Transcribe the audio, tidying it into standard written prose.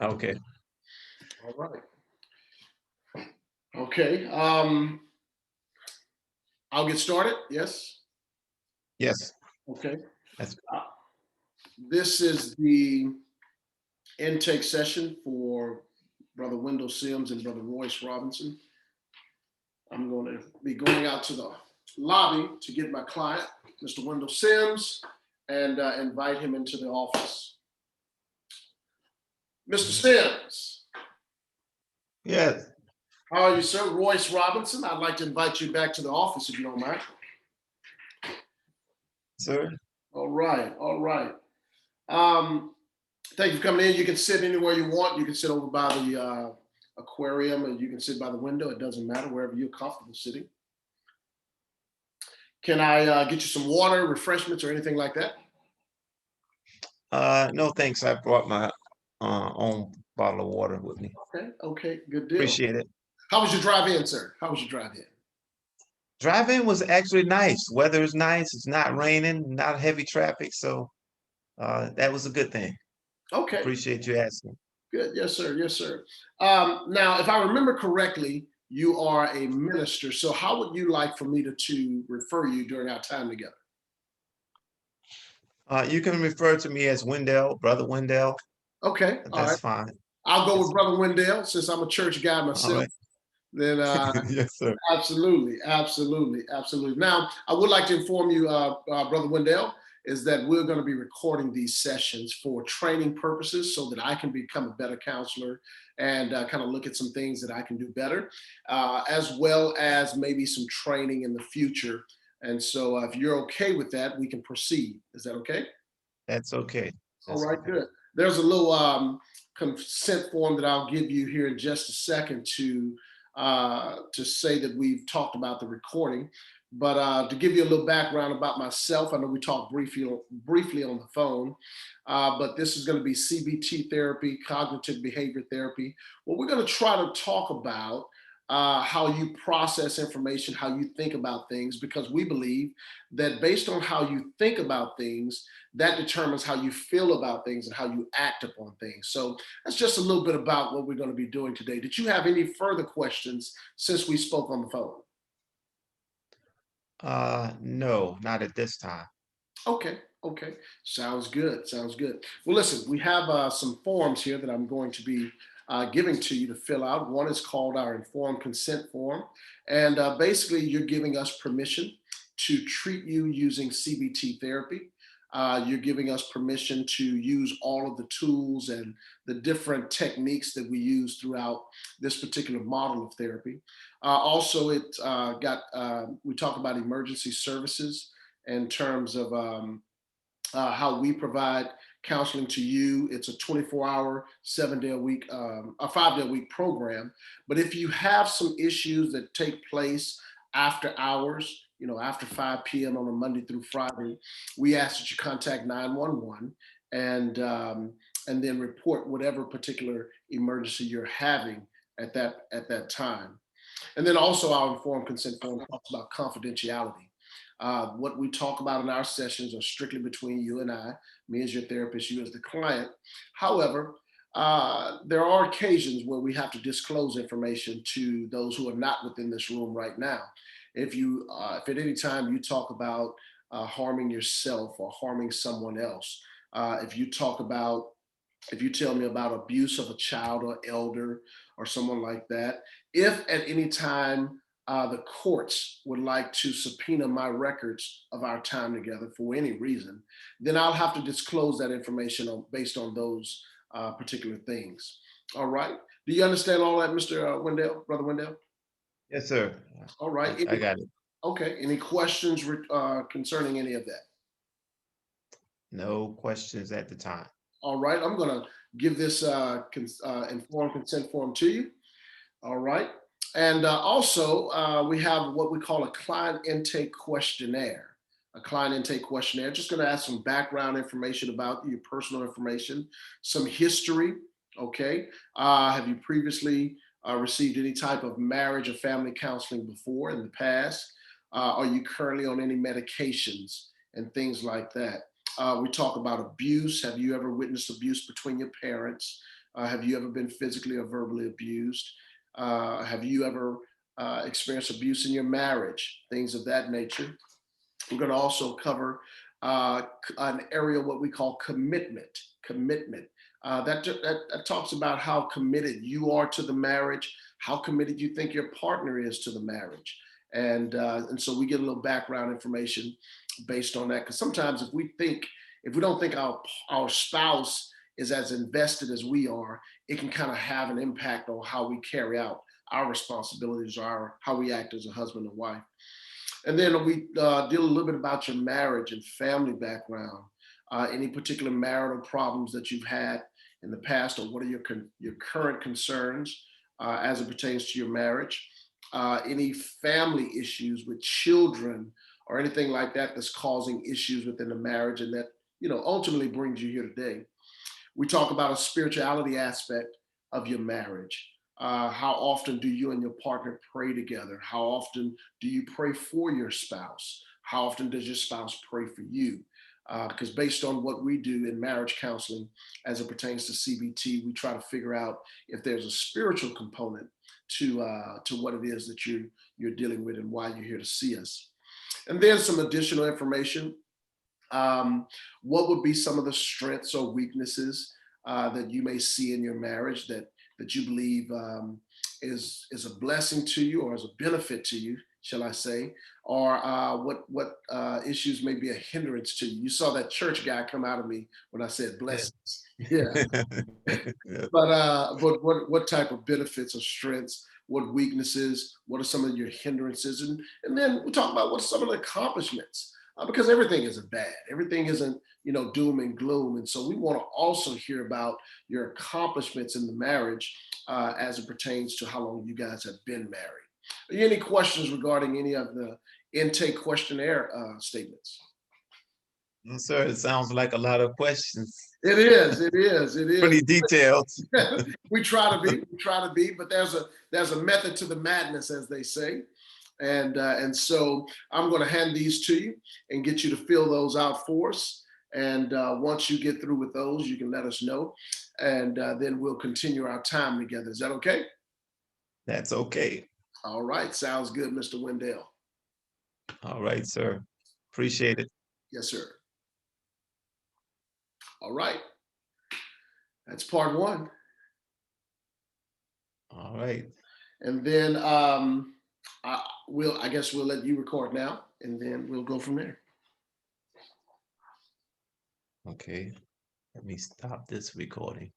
Okay. All right. Okay. I'll get started. Yes. Yes. Okay. That's Uh, this is the intake session for Brother Wendell Sims and Brother Royce Robinson. I'm going to be going out to the lobby to get my client, Mr. Wendell Sims, and invite him into the office. Mr. Sims, yes, how are you, sir? Royce Robinson. I'd like to invite you back to the office if you don't mind. sir. All right, all right. Um, Thank you for coming in. You can sit anywhere you want. You can sit over by the aquarium, and you can sit by the window. It doesn't matter, wherever you're comfortable sitting. Can I get you some water, refreshments, or anything like that? No, thanks. I brought my own bottle of water with me. Okay, okay, good deal. Appreciate it. How was your drive in, sir? How was your drive in? Driving was actually nice. Weather is nice. It's not raining, not heavy traffic, so that was a good thing. Okay, Appreciate you asking. good. Yes, sir. Yes, sir. Now, if I remember correctly, you are a minister. So, how would you like for me to refer you during our time together? You can refer to me as Wendell, Brother Wendell. Okay, all right. That's fine. I'll go Yes, with Brother Wendell since I'm a church guy all myself. right. Then Yes, sir. absolutely, absolutely, absolutely. Now, I would like to inform you, Brother Wendell, is that we're going to be recording these sessions for training purposes so that I can become a better counselor and kind of look at some things that I can do better, as well as maybe some training in the future. And so, if you're okay with that, we can proceed. Is that okay? That's okay. All That's right, okay. good. There's a little consent form that I'll give you here in just a second to say that we've talked about the recording. But to give you a little background about myself, I know we talked briefly on the phone, but this is going to be CBT therapy, cognitive behavior therapy. Well, we're going to try to talk about how you process information, how you think about things, because we believe that based on how you think about things, that determines how you feel about things and how you act upon things. So that's just a little bit about what we're going to be doing today. Did you have any further questions since we spoke on the phone? No, not at this time. Okay, okay. Sounds good. Sounds good. Well, listen, we have some forms here that I'm going to be giving to you to fill out. One is called our informed consent form. And basically, you're giving us permission to treat you using CBT therapy. You're giving us permission to use all of the tools and the different techniques that we use throughout this particular model of therapy. Also, we talk about emergency services in terms of how we provide counseling to you. It's a 24-hour, 7-day a week, a 5-day a week program. But if you have some issues that take place after hours, after 5 p.m. on a Monday through Friday, we ask that you contact 911 and then report whatever particular emergency you're having at that time. And then also our informed consent form talks about confidentiality. What we talk about in our sessions are strictly between you and I, me as your therapist, you as the client. However, there are occasions where we have to disclose information to those who are not within this room right now. If at any time you talk about harming yourself or harming someone else, if you talk about if you tell me about abuse of a child or elder or someone like that, if at any time the courts would like to subpoena my records of our time together for any reason, then I'll have to disclose that information based on those particular things. All right. Do you understand all that, Mr. Wendell, Brother Wendell? Yes, sir. All right. I got it. Okay. Any questions concerning any of that? No questions at the time. All right. I'm going to give this informed consent form to you. All right. And also, we have what we call a client intake questionnaire. A client intake questionnaire. Just going to ask some background information about your personal information, some history. Okay. Have you previously received any type of marriage or family counseling before in the past? Are you currently on any medications and things like that? We talk about abuse. Have you ever witnessed abuse between your parents? Have you ever been physically or verbally abused? Have you ever experienced abuse in your marriage? Things of that nature. We're going to also cover an area what we call commitment. Commitment. That talks about how committed you are to the marriage, how committed you think your partner is to the marriage, and so we get a little background information based on that. Because sometimes if we don't think our spouse is as invested as we are, it can kind of have an impact on how we carry out our responsibilities, or how we act as a husband and wife. And then we deal a little bit about your marriage and family background, any particular marital problems that you've had in the past, or what are your current concerns as it pertains to your marriage, any family issues with children or anything like that that's causing issues within the marriage, and that ultimately brings you here today. We talk about a spirituality aspect of your marriage. How often do you and your partner pray together? How often do you pray for your spouse? How often does your spouse pray for you? Because based on what we do in marriage counseling as it pertains to CBT, we try to figure out if there's a spiritual component to what it is that you're dealing with and why you're here to see us. And then some additional information. What would be some of the strengths or weaknesses that you may see in your marriage that you believe is a blessing to you, or is a benefit to you, shall I say, or what issues may be a hindrance to you? You saw that church guy come out of me when I said Yeah. blessings. Yeah, Yeah. but what type of benefits or strengths? What weaknesses? What are some of your hindrances? And then we talk about what are some of the accomplishments, because everything isn't bad. Everything isn't doom and gloom. And so we want to also hear about your accomplishments in the marriage as it pertains to how long you guys have been married. Any questions regarding any of the intake questionnaire statements? Sir, it sounds like a lot of questions. It is. It is. It is. Pretty detailed. We try to be. We try to be. But there's a method to the madness, as they say. And so I'm going to hand these to you and get you to fill those out for us. And once you get through with those, you can let us know, and then we'll continue our time together. Is that okay? That's okay. All right. Sounds good, Mr. Wendell. All right, sir. Appreciate it. Yes, sir. All right. That's part one. All right. And then I guess we'll let you record now, and then we'll go from there. Okay. Let me stop this recording.